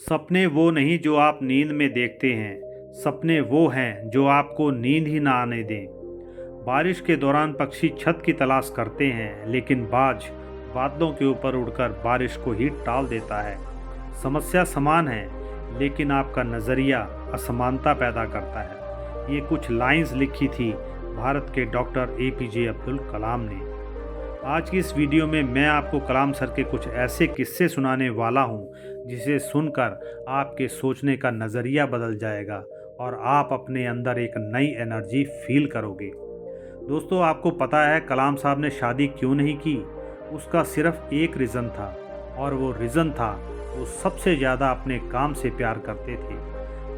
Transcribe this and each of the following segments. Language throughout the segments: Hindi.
सपने वो नहीं जो आप नींद में देखते हैं। सपने वो हैं जो आपको नींद ही ना आने दें। बारिश के दौरान पक्षी छत की तलाश करते हैं, लेकिन बाज बादलों के ऊपर उड़कर बारिश को ही टाल देता है। समस्या समान है, लेकिन आपका नज़रिया असमानता पैदा करता है। ये कुछ लाइंस लिखी थी भारत के डॉक्टर APJ अब्दुल कलाम ने। आज की इस वीडियो में मैं आपको कलाम सर के कुछ ऐसे किस्से सुनाने वाला हूँ जिसे सुनकर आपके सोचने का नज़रिया बदल जाएगा और आप अपने अंदर एक नई एनर्जी फील करोगे। दोस्तों, आपको पता है कलाम साहब ने शादी क्यों नहीं की? उसका सिर्फ एक रीज़न था, और वो रीज़न था वो सबसे ज़्यादा अपने काम से प्यार करते थे।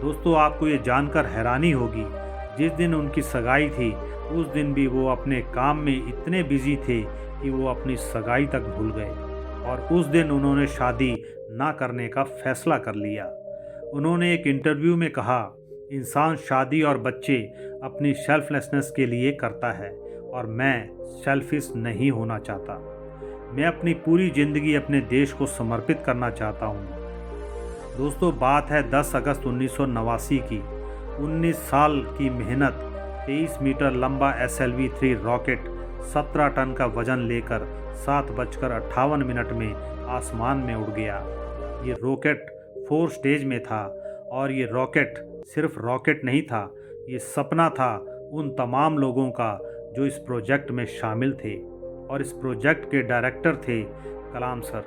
दोस्तों, आपको ये जानकर हैरानी होगी, जिस दिन उनकी सगाई थी उस दिन भी वो अपने काम में इतने बिजी थे कि वो अपनी सगाई तक भूल गए और उस दिन उन्होंने शादी ना करने का फैसला कर लिया। उन्होंने एक इंटरव्यू में कहा, इंसान शादी और बच्चे अपनी सेल्फलेसनेस के लिए करता है और मैं सेल्फिश नहीं होना चाहता। मैं अपनी पूरी ज़िंदगी अपने देश को समर्पित करना चाहता हूँ। दोस्तों, बात है 10 अगस्त 1989 की। 19 साल की मेहनत, 23 मीटर लंबा SLV-3 रॉकेट 17 टन का वजन लेकर 7:58 में आसमान में उड़ गया। ये रॉकेट 4 स्टेज में था और ये रॉकेट सिर्फ रॉकेट नहीं था, ये सपना था उन तमाम लोगों का जो इस प्रोजेक्ट में शामिल थे, और इस प्रोजेक्ट के डायरेक्टर थे कलाम सर।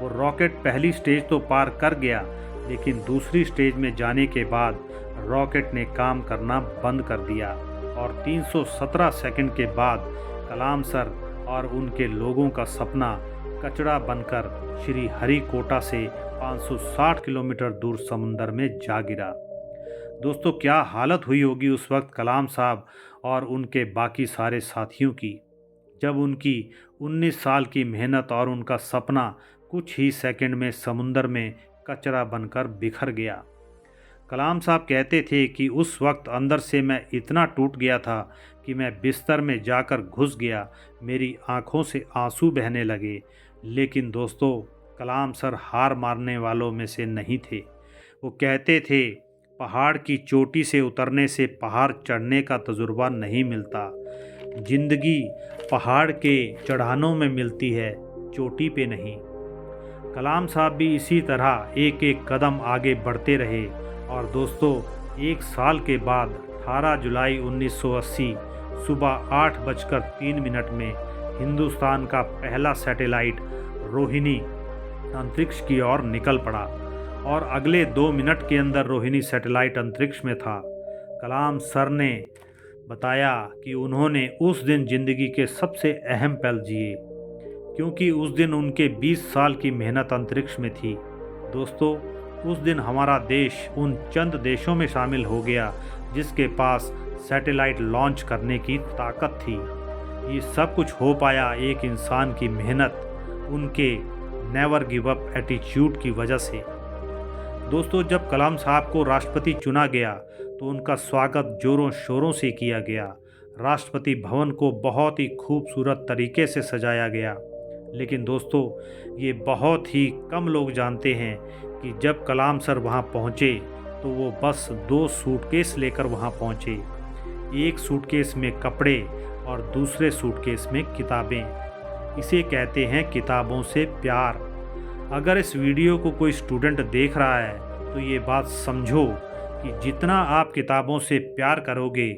वो रॉकेट पहली स्टेज तो पार कर गया, लेकिन दूसरी स्टेज में जाने के बाद रॉकेट ने काम करना बंद कर दिया और 317 सेकंड के बाद कलाम सर और उनके लोगों का सपना कचरा बनकर श्री हरिकोटा से 560 किलोमीटर दूर समुंदर में जा गिरा। दोस्तों, क्या हालत हुई होगी उस वक्त कलाम साहब और उनके बाकी सारे साथियों की, जब उनकी 19 साल की मेहनत और उनका सपना कुछ ही सेकंड में समुंदर में कचरा बनकर बिखर गया। कलाम साहब कहते थे कि उस वक्त अंदर से मैं इतना टूट गया था कि मैं बिस्तर में जाकर घुस गया, मेरी आंखों से आंसू बहने लगे। लेकिन दोस्तों, कलाम सर हार मारने वालों में से नहीं थे। वो कहते थे, पहाड़ की चोटी से उतरने से पहाड़ चढ़ने का तजुर्बा नहीं मिलता। जिंदगी पहाड़ के चढ़ानों में मिलती है, चोटी पे नहीं। कलाम साहब भी इसी तरह एक एक कदम आगे बढ़ते रहे और दोस्तों, एक साल के बाद 18 जुलाई 1980 सुबह 8:03 में हिंदुस्तान का पहला सैटेलाइट रोहिणी अंतरिक्ष की ओर निकल पड़ा और अगले 2 मिनट के अंदर रोहिणी सैटेलाइट अंतरिक्ष में था। कलाम सर ने बताया कि उन्होंने उस दिन ज़िंदगी के सबसे अहम पल जिए, क्योंकि उस दिन उनके 20 साल की मेहनत अंतरिक्ष में थी। दोस्तों, उस दिन हमारा देश उन चंद देशों में शामिल हो गया जिसके पास सैटेलाइट लॉन्च करने की ताकत थी। ये सब कुछ हो पाया एक इंसान की मेहनत, उनके नेवर गिव अप एटीट्यूड की वजह से। दोस्तों, जब कलाम साहब को राष्ट्रपति चुना गया तो उनका स्वागत जोरों शोरों से किया गया। राष्ट्रपति भवन को बहुत ही खूबसूरत तरीके से सजाया गया। लेकिन दोस्तों, ये बहुत ही कम लोग जानते हैं कि जब कलाम सर वहाँ पहुँचे तो वो बस 2 सूटकेस लेकर वहाँ पहुँचे। एक सूटकेस में कपड़े और दूसरे सूटकेस में किताबें। इसे कहते हैं किताबों से प्यार। अगर इस वीडियो को कोई स्टूडेंट देख रहा है तो ये बात समझो कि जितना आप किताबों से प्यार करोगे,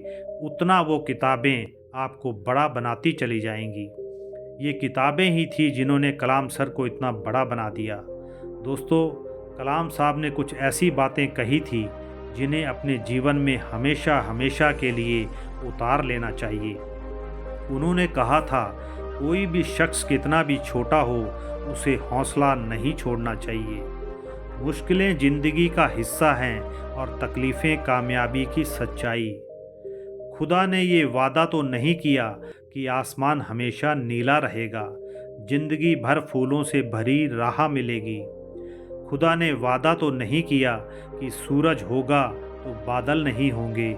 उतना वो किताबें आपको बड़ा बनाती चली जाएंगी। ये किताबें ही थी जिन्होंने कलाम सर को इतना बड़ा बना दिया। दोस्तों, कलाम साहब ने कुछ ऐसी बातें कही थी जिन्हें अपने जीवन में हमेशा हमेशा के लिए उतार लेना चाहिए। उन्होंने कहा था, कोई भी शख्स कितना भी छोटा हो, उसे हौसला नहीं छोड़ना चाहिए। मुश्किलें ज़िंदगी का हिस्सा हैं और तकलीफ़ें कामयाबी की सच्चाई। खुदा ने ये वादा तो नहीं किया कि आसमान हमेशा नीला रहेगा, ज़िंदगी भर फूलों से भरी राह मिलेगी। खुदा ने वादा तो नहीं किया कि सूरज होगा तो बादल नहीं होंगे,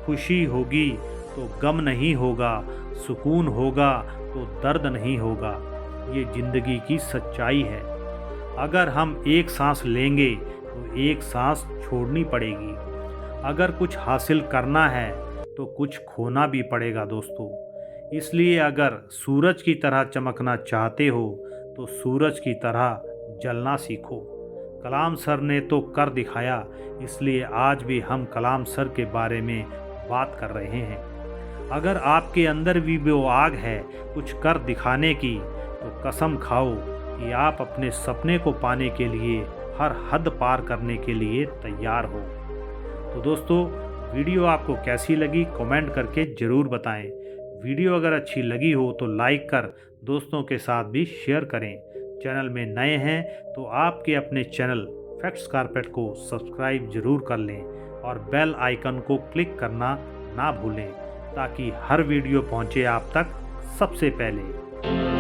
खुशी होगी तो गम नहीं होगा, सुकून होगा तो दर्द नहीं होगा। ये ज़िंदगी की सच्चाई है। अगर हम एक सांस लेंगे तो एक सांस छोड़नी पड़ेगी। अगर कुछ हासिल करना है तो कुछ खोना भी पड़ेगा दोस्तों। इसलिए अगर सूरज की तरह चमकना चाहते हो तो सूरज की तरह जलना सीखो। कलाम सर ने तो कर दिखाया, इसलिए आज भी हम कलाम सर के बारे में बात कर रहे हैं। अगर आपके अंदर भी वो आग है कुछ कर दिखाने की, तो कसम खाओ कि आप अपने सपने को पाने के लिए हर हद पार करने के लिए तैयार हो। तो दोस्तों, वीडियो आपको कैसी लगी कमेंट करके ज़रूर बताएं। वीडियो अगर अच्छी लगी हो तो लाइक कर दोस्तों के साथ भी शेयर करें। चैनल में नए हैं तो आपके अपने चैनल फैक्ट्स कारपेट को सब्सक्राइब जरूर कर लें और बेल आइकन को क्लिक करना ना भूलें, ताकि हर वीडियो पहुंचे आप तक सबसे पहले।